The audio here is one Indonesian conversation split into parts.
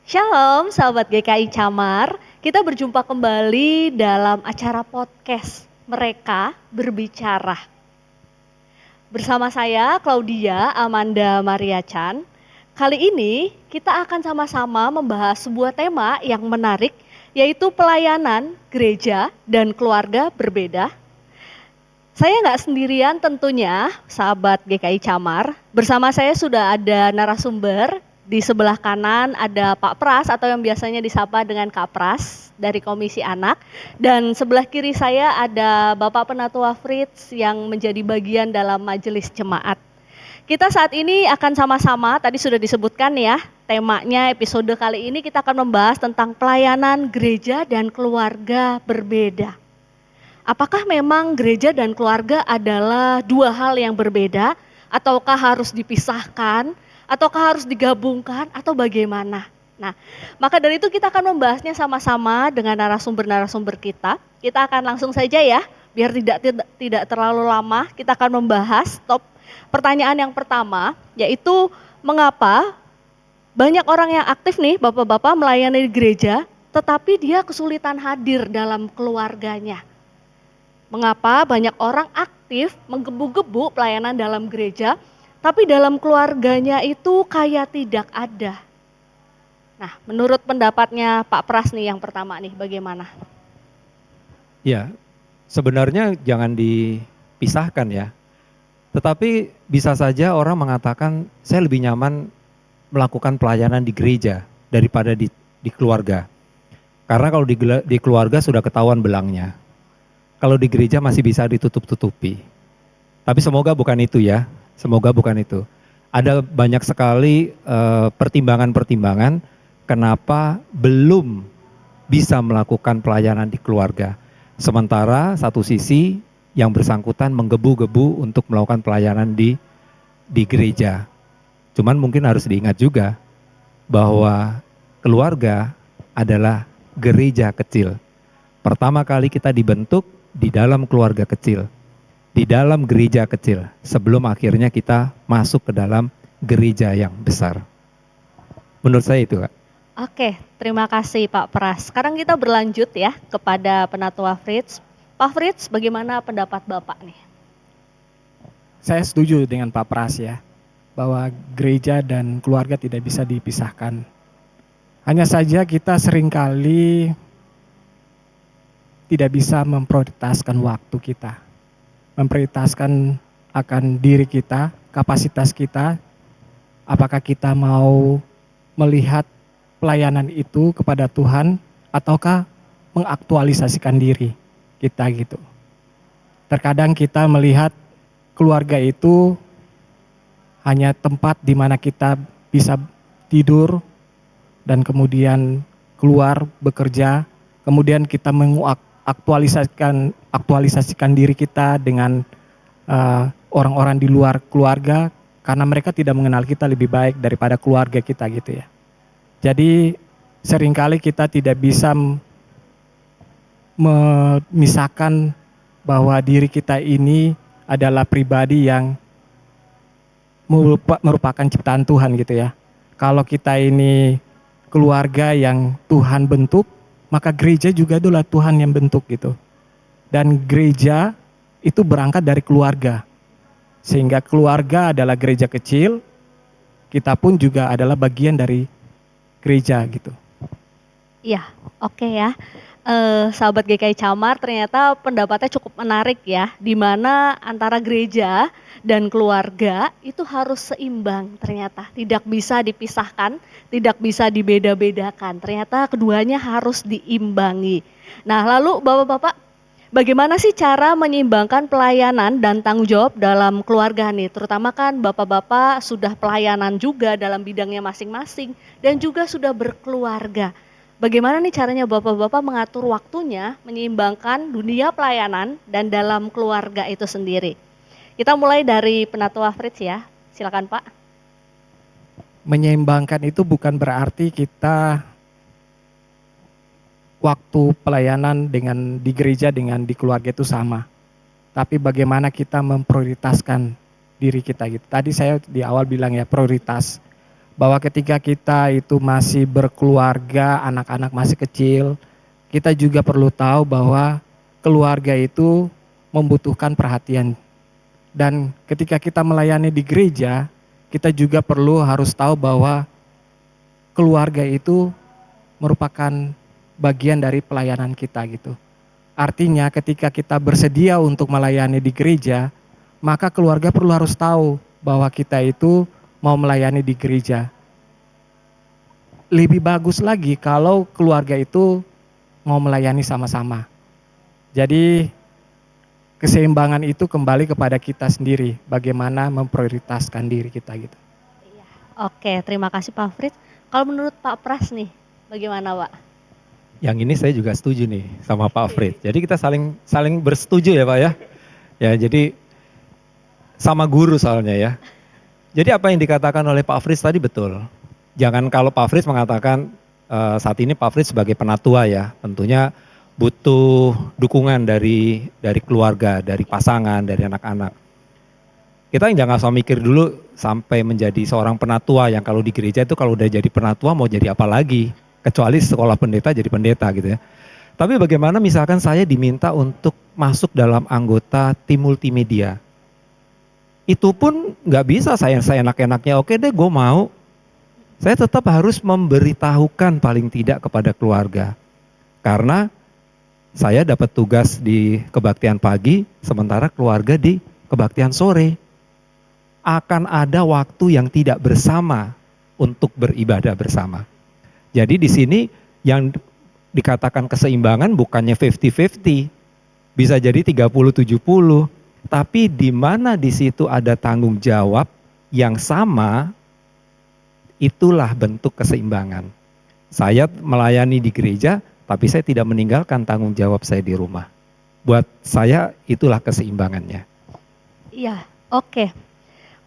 Shalom sahabat GKI Camar, kita berjumpa kembali dalam acara podcast Mereka Berbicara. Bersama saya Claudia Amanda Maria Chan. Kali ini kita akan sama-sama membahas sebuah tema yang menarik, yaitu pelayanan gereja dan keluarga berbeda. Saya nggak sendirian tentunya, sahabat GKI Camar. Bersama saya sudah ada narasumber. Di sebelah kanan ada Pak Pras atau yang biasanya disapa dengan Kak Pras dari Komisi Anak. Dan sebelah kiri saya ada Bapak Penatua Fritz yang menjadi bagian dalam majelis jemaat. Kita saat ini akan sama-sama, tadi sudah disebutkan ya, temanya episode kali ini kita akan membahas tentang pelayanan gereja dan keluarga berbeda. Apakah memang gereja dan keluarga adalah dua hal yang berbeda, ataukah harus dipisahkan, ataukah harus digabungkan, atau bagaimana? Nah, maka dari itu kita akan membahasnya sama-sama dengan narasumber-narasumber kita. Kita akan langsung saja ya, biar tidak terlalu lama. Kita akan membahas pertanyaan yang pertama, yaitu mengapa banyak orang yang aktif nih, bapak-bapak melayani di gereja, tetapi dia kesulitan hadir dalam keluarganya. Mengapa banyak orang aktif menggebu-gebu pelayanan dalam gereja, tapi dalam keluarganya itu kayak tidak ada. Nah, menurut pendapatnya Pak Pras nih yang pertama nih, bagaimana? Ya, sebenarnya jangan dipisahkan ya. Tetapi bisa saja orang mengatakan saya lebih nyaman melakukan pelayanan di gereja daripada di keluarga. Karena kalau di keluarga sudah ketahuan belangnya. Kalau di gereja masih bisa ditutup-tutupi. Tapi semoga bukan itu ya. Semoga bukan itu. Ada banyak sekali pertimbangan-pertimbangan kenapa belum bisa melakukan pelayanan di keluarga. Sementara satu sisi yang bersangkutan menggebu-gebu untuk melakukan pelayanan di gereja. Cuman mungkin harus diingat juga bahwa keluarga adalah gereja kecil. Pertama kali kita dibentuk di dalam keluarga kecil. Di dalam gereja kecil, sebelum akhirnya kita masuk ke dalam gereja yang besar. Menurut saya itu, Kak. Oke, terima kasih Pak Pras. Sekarang kita berlanjut ya kepada Penatua Fritz. Pak Fritz, bagaimana pendapat Bapak nih? Saya setuju dengan Pak Pras ya, bahwa gereja dan keluarga tidak bisa dipisahkan. Hanya saja kita seringkali tidak bisa memprioritaskan waktu kita. Memprioritaskan akan diri kita, kapasitas kita, apakah kita mau melihat pelayanan itu kepada Tuhan ataukah mengaktualisasikan diri kita gitu. Terkadang kita melihat keluarga itu hanya tempat di mana kita bisa tidur dan kemudian keluar bekerja, kemudian kita aktualisasikan diri kita dengan orang-orang di luar keluarga karena mereka tidak mengenal kita lebih baik daripada keluarga kita gitu ya. Jadi seringkali kita tidak bisa memisahkan bahwa diri kita ini adalah pribadi yang merupakan ciptaan Tuhan gitu ya. Kalau kita ini keluarga yang Tuhan bentuk, maka gereja juga adalah Tuhan yang bentuk gitu. Dan gereja itu berangkat dari keluarga. Sehingga keluarga adalah gereja kecil, kita pun juga adalah bagian dari gereja gitu. Iya, oke ya. Sahabat GKI Camar ternyata pendapatnya cukup menarik ya, di mana antara gereja dan keluarga itu harus seimbang ternyata, tidak bisa dipisahkan, tidak bisa dibeda-bedakan, ternyata keduanya harus diimbangi. Nah lalu Bapak-Bapak, bagaimana sih cara menyeimbangkan pelayanan dan tanggung jawab dalam keluarga nih, terutama kan Bapak-Bapak sudah pelayanan juga dalam bidangnya masing-masing dan juga sudah berkeluarga. Bagaimana nih caranya Bapak-Bapak mengatur waktunya, menyeimbangkan dunia pelayanan dan dalam keluarga itu sendiri? Kita mulai dari Penatua Fritz ya, silakan Pak. Menyeimbangkan itu bukan berarti kita waktu pelayanan dengan di gereja dengan di keluarga itu sama. Tapi bagaimana kita memprioritaskan diri kita gitu. Tadi saya di awal bilang ya prioritas. bahwa ketika kita itu masih berkeluarga, anak-anak masih kecil, kita juga perlu tahu bahwa keluarga itu membutuhkan perhatian. Dan ketika kita melayani di gereja, kita juga perlu harus tahu bahwa keluarga itu merupakan bagian dari pelayanan kita gitu. Artinya ketika kita bersedia untuk melayani di gereja, maka keluarga perlu harus tahu bahwa kita itu mau melayani di gereja. Lebih bagus lagi kalau keluarga itu mau melayani sama-sama. Jadi keseimbangan itu kembali kepada kita sendiri, bagaimana memprioritaskan diri kita gitu. Iya. Oke, terima kasih Pak Fritz. Kalau menurut Pak Pras nih, bagaimana Pak? Yang ini saya juga setuju nih sama Pak Fritz. Jadi kita saling bersetuju ya Pak ya. Ya jadi sama guru soalnya ya. Jadi apa yang dikatakan oleh Pak Fritz tadi betul. Jangan kalau Pak Fritz mengatakan saat ini Pak Fritz sebagai penatua ya, tentunya butuh dukungan dari keluarga, dari pasangan, dari anak-anak. Kita jangan usah mikir dulu sampai menjadi seorang penatua yang kalau di gereja itu kalau udah jadi penatua mau jadi apa lagi, kecuali sekolah pendeta jadi pendeta gitu ya. Tapi bagaimana misalkan saya diminta untuk masuk dalam anggota tim multimedia, itu pun nggak bisa saya enak-enaknya, oke deh gue mau. Saya tetap harus memberitahukan paling tidak kepada keluarga. Karena saya dapat tugas di kebaktian pagi, sementara keluarga di kebaktian sore. Akan ada waktu yang tidak bersama untuk beribadah bersama. Jadi di sini yang dikatakan keseimbangan bukannya 50-50, bisa jadi 30-70, tapi di mana di situ ada tanggung jawab yang sama, itulah bentuk keseimbangan. Saya melayani di gereja, tapi saya tidak meninggalkan tanggung jawab saya di rumah. Buat saya itulah keseimbangannya. Iya, oke.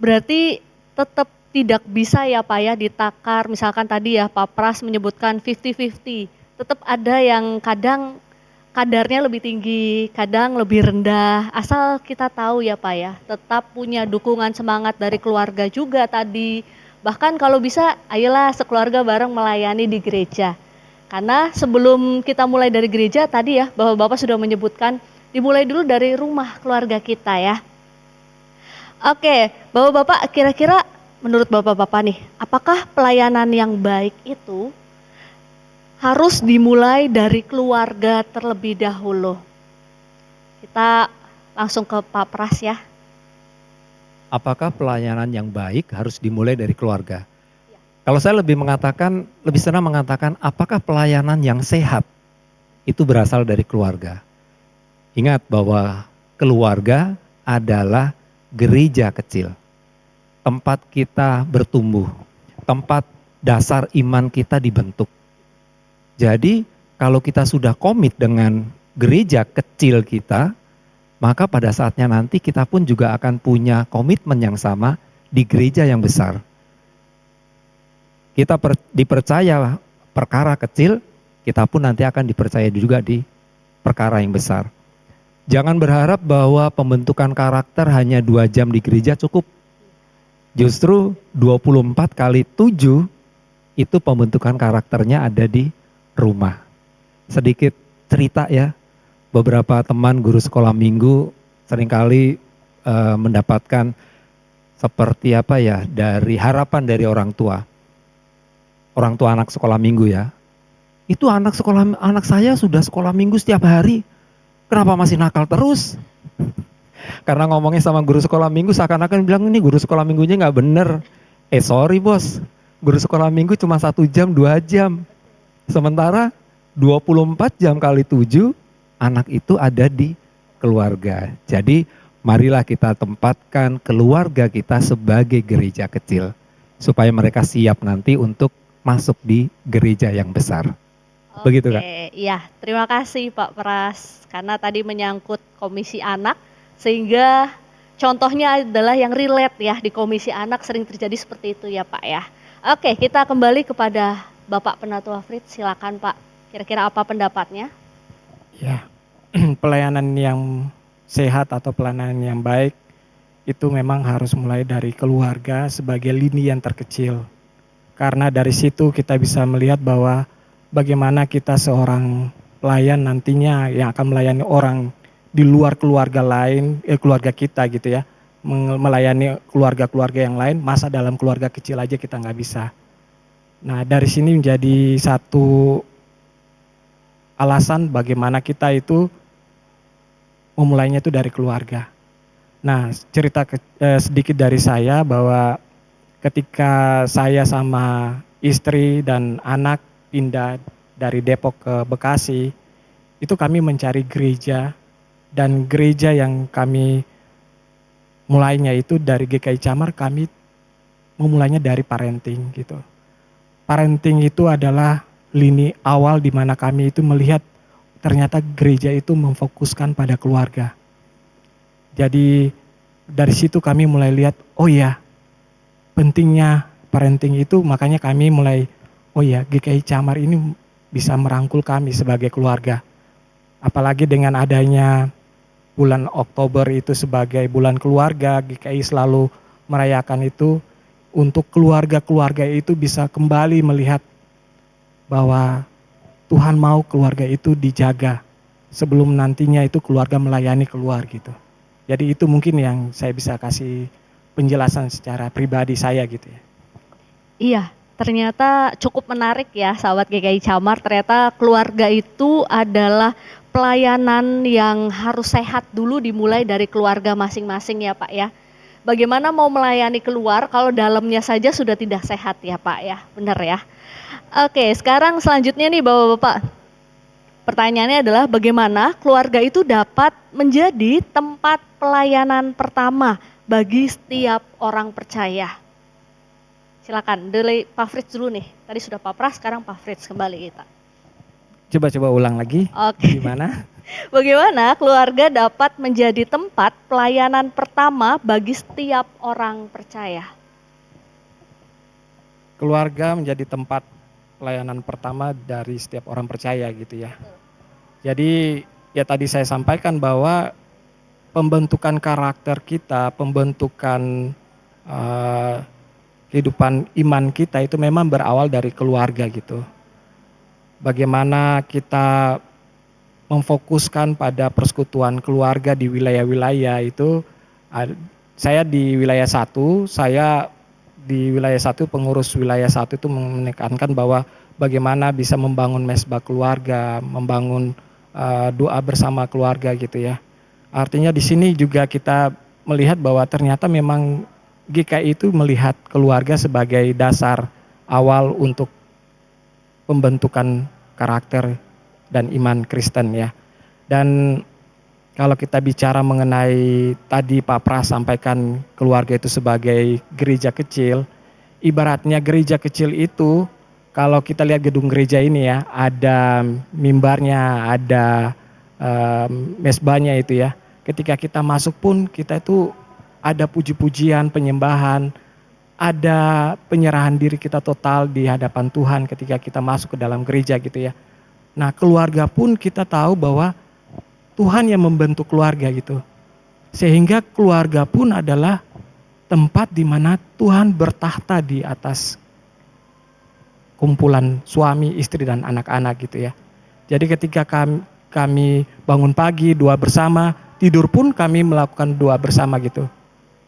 Berarti tetap tidak bisa ya Pak ya ditakar, misalkan tadi ya Pak Pras menyebutkan 50-50. Tetap ada yang kadang kadarnya lebih tinggi, kadang lebih rendah. Asal kita tahu ya Pak ya, tetap punya dukungan semangat dari keluarga juga tadi. Bahkan kalau bisa, ayolah sekeluarga bareng melayani di gereja. Karena sebelum kita mulai dari gereja tadi ya, Bapak-bapak sudah menyebutkan, dimulai dulu dari rumah keluarga kita ya. Oke, Bapak-bapak kira-kira menurut Bapak-bapak nih, apakah pelayanan yang baik itu harus dimulai dari keluarga terlebih dahulu? Kita langsung ke Pak Pras ya. Apakah pelayanan yang baik harus dimulai dari keluarga? Kalau saya lebih senang mengatakan apakah pelayanan yang sehat itu berasal dari keluarga. Ingat bahwa keluarga adalah gereja kecil. Tempat kita bertumbuh, tempat dasar iman kita dibentuk. Jadi kalau kita sudah komit dengan gereja kecil kita, maka pada saatnya nanti kita pun juga akan punya komitmen yang sama di gereja yang besar. Kita dipercaya perkara kecil, kita pun nanti akan dipercaya juga di perkara yang besar. Jangan berharap bahwa pembentukan karakter hanya 2 jam di gereja cukup. Justru 24 kali 7 itu pembentukan karakternya ada di rumah. Sedikit cerita ya. Beberapa teman guru sekolah minggu seringkali mendapatkan seperti apa ya, dari harapan dari orang tua anak sekolah minggu ya. Itu anak saya sudah sekolah minggu setiap hari, kenapa masih nakal terus? Karena ngomongnya sama guru sekolah minggu seakan-akan bilang ini guru sekolah minggunya nggak bener. Sorry bos, guru sekolah minggu cuma 1 jam 2 jam, sementara 24 jam kali 7 anak itu ada di keluarga. Jadi marilah kita tempatkan keluarga kita sebagai gereja kecil. Supaya mereka siap nanti untuk masuk di gereja yang besar. Begitu Kak? Oke, iya terima kasih Pak Pras. Karena tadi menyangkut komisi anak, sehingga contohnya adalah yang relate ya di komisi anak sering terjadi seperti itu ya Pak ya. Oke, kita kembali kepada Bapak Penatua Fritz, silakan Pak. Kira-kira apa pendapatnya? Ya, pelayanan yang sehat atau pelayanan yang baik itu memang harus mulai dari keluarga sebagai lini yang terkecil. Karena dari situ kita bisa melihat bahwa bagaimana kita seorang pelayan nantinya yang akan melayani orang di luar keluarga lain, keluarga kita gitu ya, melayani keluarga-keluarga yang lain, masa dalam keluarga kecil aja kita nggak bisa. Nah dari sini menjadi satu alasan bagaimana kita itu memulainya itu dari keluarga. Nah cerita sedikit dari saya bahwa ketika saya sama istri dan anak pindah dari Depok ke Bekasi, itu kami mencari gereja, dan gereja yang kami mulainya itu dari GKI Camar, kami memulainya dari parenting gitu. Parenting itu adalah lini awal di mana kami itu melihat ternyata gereja itu memfokuskan pada keluarga. Jadi dari situ kami mulai lihat, oh ya pentingnya parenting itu, makanya kami mulai, oh ya GKI Camar ini bisa merangkul kami sebagai keluarga. Apalagi dengan adanya bulan Oktober itu sebagai bulan keluarga, GKI selalu merayakan itu untuk keluarga-keluarga itu bisa kembali melihat bahwa Tuhan mau keluarga itu dijaga sebelum nantinya itu keluarga melayani keluar gitu. Jadi itu mungkin yang saya bisa kasih penjelasan secara pribadi saya gitu ya. Iya, ternyata cukup menarik ya sahabat GKI Camar, ternyata keluarga itu adalah pelayanan yang harus sehat dulu dimulai dari keluarga masing-masing ya Pak ya. Bagaimana mau melayani keluar kalau dalamnya saja sudah tidak sehat ya Pak ya, benar ya. Oke, sekarang selanjutnya nih Bapak-Bapak. Pertanyaannya adalah bagaimana keluarga itu dapat menjadi tempat pelayanan pertama bagi setiap orang percaya. Silakan, dari Pak Fritz dulu nih. Tadi sudah Pak Pras, sekarang Pak Fritz kembali kita. Coba ulang lagi. Oke. Gimana? Bagaimana keluarga dapat menjadi tempat pelayanan pertama bagi setiap orang percaya? Keluarga menjadi tempat pelayanan pertama dari setiap orang percaya gitu ya. Jadi ya tadi saya sampaikan bahwa pembentukan karakter kita, pembentukan kehidupan iman kita itu memang berawal dari keluarga gitu. Bagaimana kita memfokuskan pada persekutuan keluarga di wilayah-wilayah itu, saya di wilayah 1, pengurus wilayah 1 itu menekankan bahwa bagaimana bisa membangun mesbah keluarga, membangun doa bersama keluarga gitu ya. Artinya di sini juga kita melihat bahwa ternyata memang GKI itu melihat keluarga sebagai dasar awal untuk pembentukan karakter dan iman Kristen ya. Dan kalau kita bicara mengenai tadi Pak Pras sampaikan keluarga itu sebagai gereja kecil, ibaratnya gereja kecil itu kalau kita lihat gedung gereja ini ya, ada mimbarnya, ada mesbahnya itu ya. Ketika kita masuk pun kita itu ada puji-pujian, penyembahan, ada penyerahan diri kita total di hadapan Tuhan ketika kita masuk ke dalam gereja gitu ya. Nah keluarga pun kita tahu bahwa Tuhan yang membentuk keluarga gitu. Sehingga keluarga pun adalah tempat di mana Tuhan bertahta di atas kumpulan suami, istri, dan anak-anak gitu ya. Jadi ketika kami bangun pagi, doa bersama, tidur pun kami melakukan doa bersama gitu.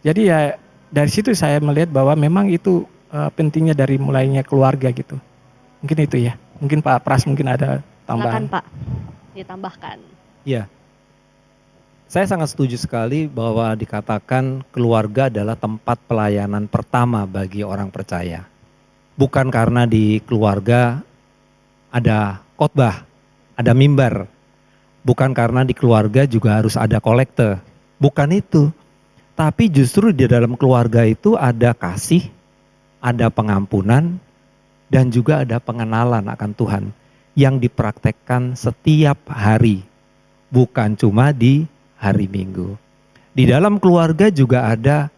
Jadi ya dari situ saya melihat bahwa memang itu pentingnya dari mulainya keluarga gitu. Mungkin itu ya. Mungkin Pak Pras mungkin ada tambahan. Silakan Pak, ditambahkan. Ya, saya sangat setuju sekali bahwa dikatakan keluarga adalah tempat pelayanan pertama bagi orang percaya. Bukan karena di keluarga ada khotbah, ada mimbar. Bukan karena di keluarga juga harus ada kolekte. Bukan itu. Tapi justru di dalam keluarga itu ada kasih, ada pengampunan, dan juga ada pengenalan akan Tuhan yang dipraktekkan setiap hari, bukan cuma di hari Minggu. Di dalam keluarga juga ada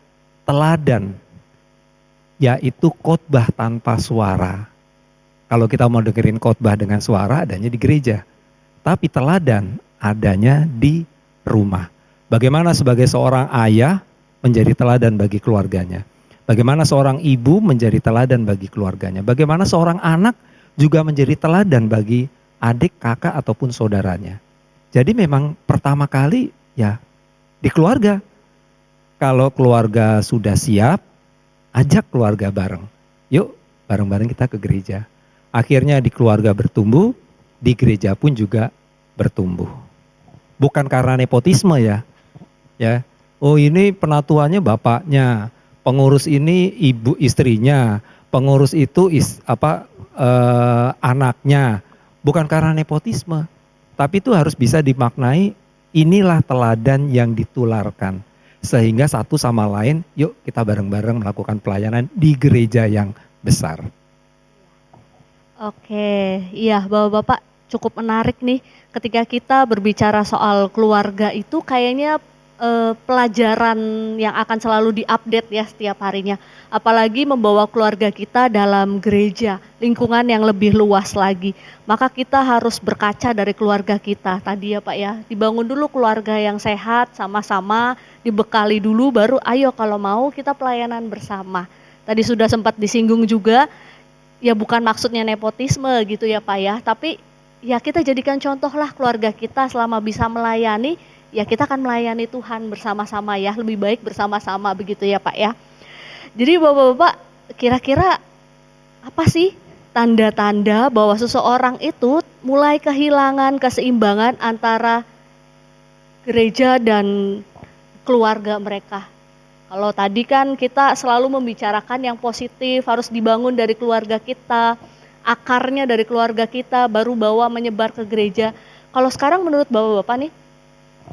teladan, yaitu khotbah tanpa suara. Kalau kita mau dengerin khotbah dengan suara adanya di gereja, tapi teladan adanya di rumah. Bagaimana sebagai seorang ayah menjadi teladan bagi keluarganya. Bagaimana seorang ibu menjadi teladan bagi keluarganya. Bagaimana seorang anak juga menjadi teladan bagi adik, kakak, ataupun saudaranya. Jadi memang pertama kali ya di keluarga. Kalau keluarga sudah siap, ajak keluarga bareng. Yuk bareng-bareng kita ke gereja. Akhirnya di keluarga bertumbuh, di gereja pun juga bertumbuh. Bukan karena nepotisme ya. Oh ini penatuannya bapaknya, pengurus ini ibu istrinya, pengurus itu anaknya. Bukan karena nepotisme, tapi itu harus bisa dimaknai inilah teladan yang ditularkan. Sehingga satu sama lain, yuk kita bareng-bareng melakukan pelayanan di gereja yang besar. Oke, iya Bapak-bapak cukup menarik nih ketika kita berbicara soal keluarga itu kayaknya pelajaran yang akan selalu diupdate ya setiap harinya. Apalagi membawa keluarga kita dalam gereja, lingkungan yang lebih luas lagi. Maka kita harus berkaca dari keluarga kita tadi ya Pak ya. Dibangun dulu keluarga yang sehat sama-sama, dibekali dulu baru ayo kalau mau kita pelayanan bersama. Tadi sudah sempat disinggung juga, ya bukan maksudnya nepotisme gitu ya Pak ya, tapi ya kita jadikan contoh lah keluarga kita selama bisa melayani, ya kita akan melayani Tuhan bersama-sama ya, lebih baik bersama-sama begitu ya Pak ya. Jadi Bapak-bapak kira-kira apa sih tanda-tanda bahwa seseorang itu mulai kehilangan keseimbangan antara gereja dan keluarga mereka? Kalau tadi kan kita selalu membicarakan yang positif, harus dibangun dari keluarga kita, akarnya dari keluarga kita, baru bawa menyebar ke gereja. Kalau sekarang menurut Bapak-bapak nih,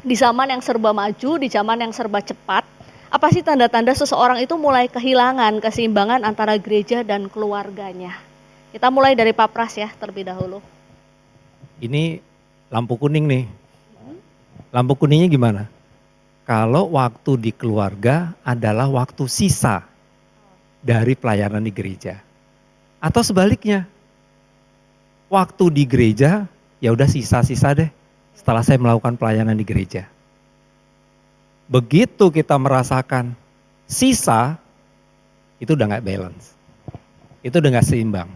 di zaman yang serba maju, di zaman yang serba cepat, apa sih tanda-tanda seseorang itu mulai kehilangan keseimbangan antara gereja dan keluarganya? Kita mulai dari Pak Pras ya terlebih dahulu. Ini lampu kuning nih. Lampu kuningnya gimana? Kalau waktu di keluarga adalah waktu sisa dari pelayanan di gereja. Atau sebaliknya, waktu di gereja ya udah sisa-sisa deh setelah saya melakukan pelayanan di gereja. Begitu kita merasakan sisa, itu udah gak balance. Itu udah gak seimbang.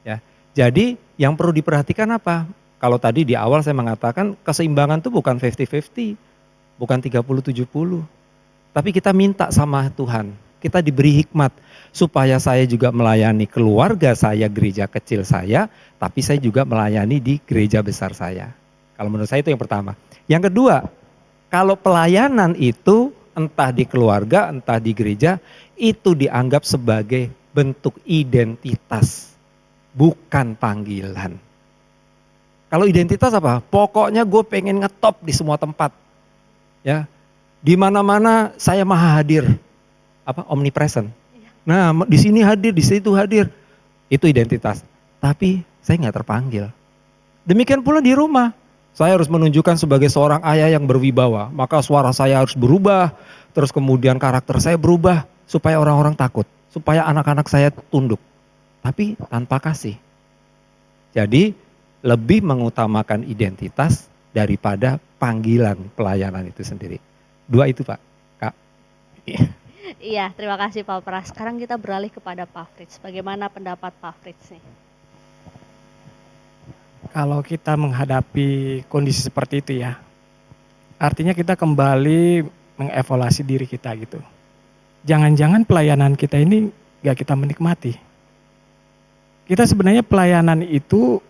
Ya. Jadi yang perlu diperhatikan apa? Kalau tadi di awal saya mengatakan keseimbangan itu bukan 50-50. Bukan 30-70, tapi kita minta sama Tuhan, kita diberi hikmat supaya saya juga melayani keluarga saya, gereja kecil saya, tapi saya juga melayani di gereja besar saya. Kalau menurut saya itu yang pertama. Yang kedua, kalau pelayanan itu entah di keluarga, entah di gereja, itu dianggap sebagai bentuk identitas, bukan panggilan. Kalau identitas apa? Pokoknya gue pengen ngetop di semua tempat. Ya, di mana-mana saya maha hadir, omnipresent. Nah, di sini hadir, di situ hadir, itu identitas. Tapi saya nggak terpanggil. Demikian pula di rumah, saya harus menunjukkan sebagai seorang ayah yang berwibawa, maka suara saya harus berubah, terus kemudian karakter saya berubah supaya orang-orang takut, supaya anak-anak saya tunduk. Tapi tanpa kasih. Jadi lebih mengutamakan identitas daripada panggilan pelayanan itu sendiri. Dua itu Pak, Kak. Iya, terima kasih Pak Pras. Sekarang kita beralih kepada Pak Fritz. Bagaimana pendapat Pak Fritz nih? Kalau kita menghadapi kondisi seperti itu ya, artinya kita kembali mengevaluasi diri kita gitu. Jangan-jangan pelayanan kita ini gak kita menikmati. Kita sebenarnya pelayanan itu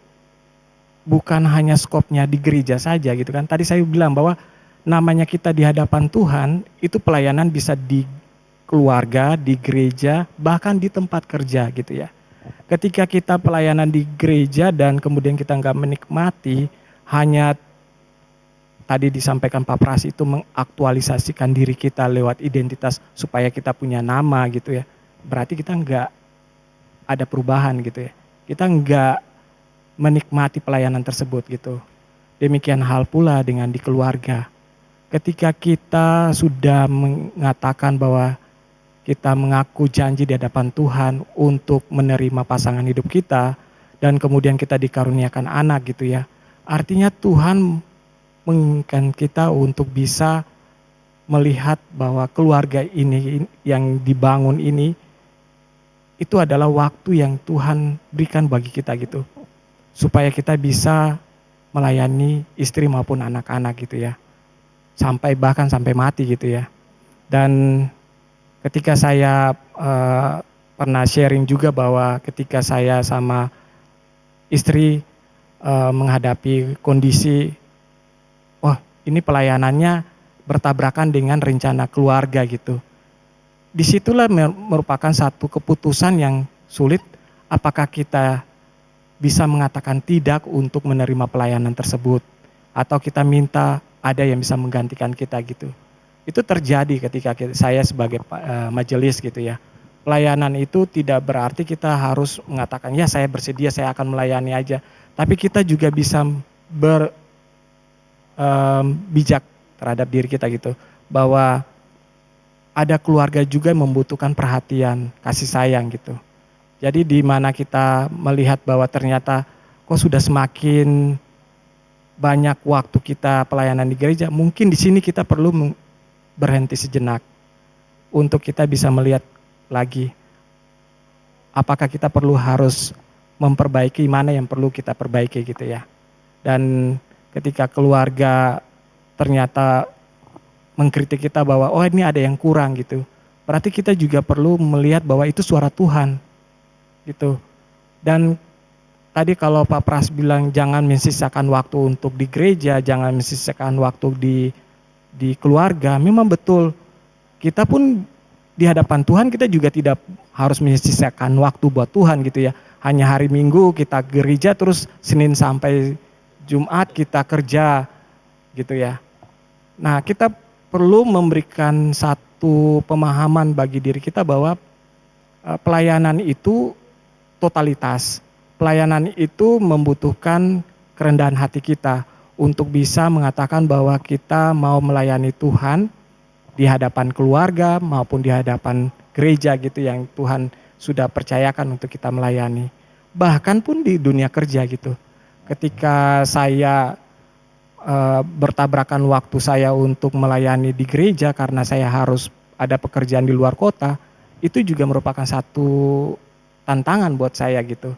bukan hanya skopnya di gereja saja gitu kan. Tadi saya bilang bahwa namanya kita di hadapan Tuhan, itu pelayanan bisa di keluarga, di gereja, bahkan di tempat kerja gitu ya. Ketika kita pelayanan di gereja dan kemudian kita nggak menikmati, hanya tadi disampaikan Pak Pras itu mengaktualisasikan diri kita lewat identitas supaya kita punya nama gitu ya. Berarti kita nggak ada perubahan gitu ya. Kita nggak menikmati pelayanan tersebut gitu. Demikian hal pula dengan di keluarga. Ketika kita sudah mengatakan bahwa kita mengaku janji di hadapan Tuhan untuk menerima pasangan hidup kita dan kemudian kita dikaruniakan anak gitu ya. Artinya Tuhan menginginkan kita untuk bisa melihat bahwa keluarga ini yang dibangun ini itu adalah waktu yang Tuhan berikan bagi kita gitu. Supaya kita bisa melayani istri maupun anak-anak gitu ya. Bahkan sampai mati gitu ya. Dan ketika saya pernah sharing juga bahwa ketika saya sama istri menghadapi kondisi, wah ini pelayanannya bertabrakan dengan rencana keluarga gitu. Disitulah merupakan satu keputusan yang sulit, apakah kita bisa mengatakan tidak untuk menerima pelayanan tersebut, atau kita minta ada yang bisa menggantikan kita gitu. Itu terjadi ketika saya sebagai majelis gitu ya. Pelayanan itu tidak berarti kita harus mengatakan, ya saya bersedia, saya akan melayani aja. Tapi kita juga bisa bijak terhadap diri kita gitu, bahwa ada keluarga juga yang membutuhkan perhatian, kasih sayang gitu. Jadi di mana kita melihat bahwa ternyata kok sudah semakin banyak waktu kita pelayanan di gereja, mungkin di sini kita perlu berhenti sejenak untuk kita bisa melihat lagi apakah kita perlu harus memperbaiki mana yang perlu kita perbaiki gitu ya. Dan ketika keluarga ternyata mengkritik kita bahwa oh ini ada yang kurang gitu, berarti kita juga perlu melihat bahwa itu suara Tuhan gitu. Dan tadi kalau Pak Pras bilang jangan mensisakan waktu untuk di gereja, jangan mensisakan waktu di keluarga, memang betul. Kita pun di hadapan Tuhan kita juga tidak harus mensisakan waktu buat Tuhan gitu ya. Hanya hari Minggu kita gereja, terus Senin sampai Jumat kita kerja gitu ya. Nah kita perlu memberikan satu pemahaman bagi diri kita bahwa pelayanan itu totalitas. Pelayanan itu membutuhkan kerendahan hati kita untuk bisa mengatakan bahwa kita mau melayani Tuhan di hadapan keluarga maupun di hadapan gereja gitu yang Tuhan sudah percayakan untuk kita melayani. Bahkan pun di dunia kerja gitu. Ketika saya bertabrakan waktu saya untuk melayani di gereja karena saya harus ada pekerjaan di luar kota, itu juga merupakan satu tantangan buat saya gitu.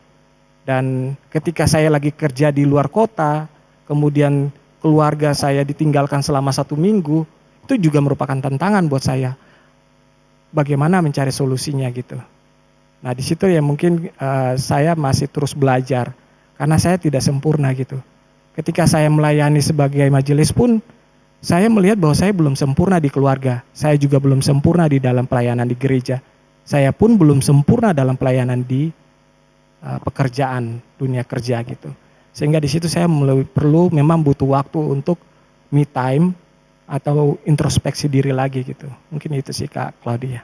Dan ketika saya lagi kerja di luar kota, kemudian keluarga saya ditinggalkan selama 1 minggu, itu juga merupakan tantangan buat saya. Bagaimana mencari solusinya gitu. Nah di situ ya mungkin saya masih terus belajar, karena saya tidak sempurna gitu. Ketika saya melayani sebagai majelis pun, saya melihat bahwa saya belum sempurna di keluarga. Saya juga belum sempurna di dalam pelayanan di gereja. Saya pun belum sempurna dalam pelayanan di pekerjaan, dunia kerja gitu. Sehingga di situ saya perlu memang butuh waktu untuk me time atau introspeksi diri lagi gitu. Mungkin itu sih Kak Claudia.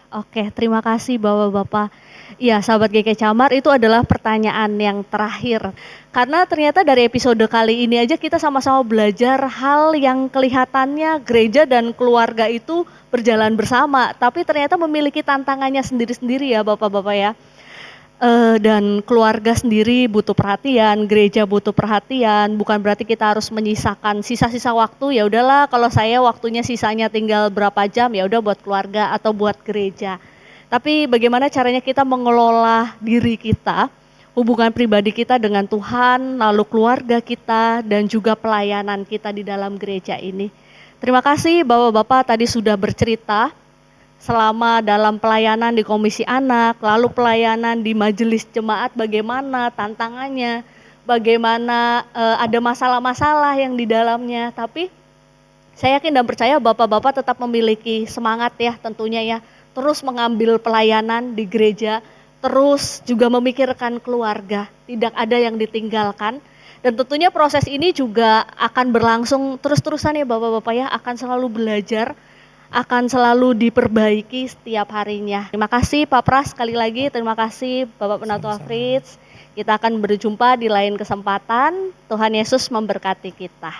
Oke, terima kasih Bapak-Bapak. Iya, sahabat GK Camar, itu adalah pertanyaan yang terakhir. Karena ternyata dari episode kali ini aja kita sama-sama belajar hal yang kelihatannya gereja dan keluarga itu berjalan bersama, tapi ternyata memiliki tantangannya sendiri-sendiri ya Bapak-Bapak ya. Dan keluarga sendiri butuh perhatian, gereja butuh perhatian, bukan berarti kita harus menyisakan sisa-sisa waktu, ya udahlah kalau saya waktunya sisanya tinggal berapa jam ya udah buat keluarga atau buat gereja. Tapi bagaimana caranya kita mengelola diri kita, hubungan pribadi kita dengan Tuhan, lalu keluarga kita dan juga pelayanan kita di dalam gereja ini. Terima kasih Bapak-bapak tadi sudah bercerita selama dalam pelayanan di komisi anak, lalu pelayanan di majelis jemaat bagaimana tantangannya, bagaimana ada masalah-masalah yang di dalamnya. Tapi saya yakin dan percaya Bapak-bapak tetap memiliki semangat ya tentunya ya, terus mengambil pelayanan di gereja, terus juga memikirkan keluarga, tidak ada yang ditinggalkan. Dan tentunya proses ini juga akan berlangsung terus-terusan ya Bapak-bapak ya, akan selalu belajar, akan selalu diperbaiki setiap harinya. Terima kasih Pak Pras sekali lagi, terima kasih Bapak Penatua Fritz. Kita akan berjumpa di lain kesempatan. Tuhan Yesus memberkati kita.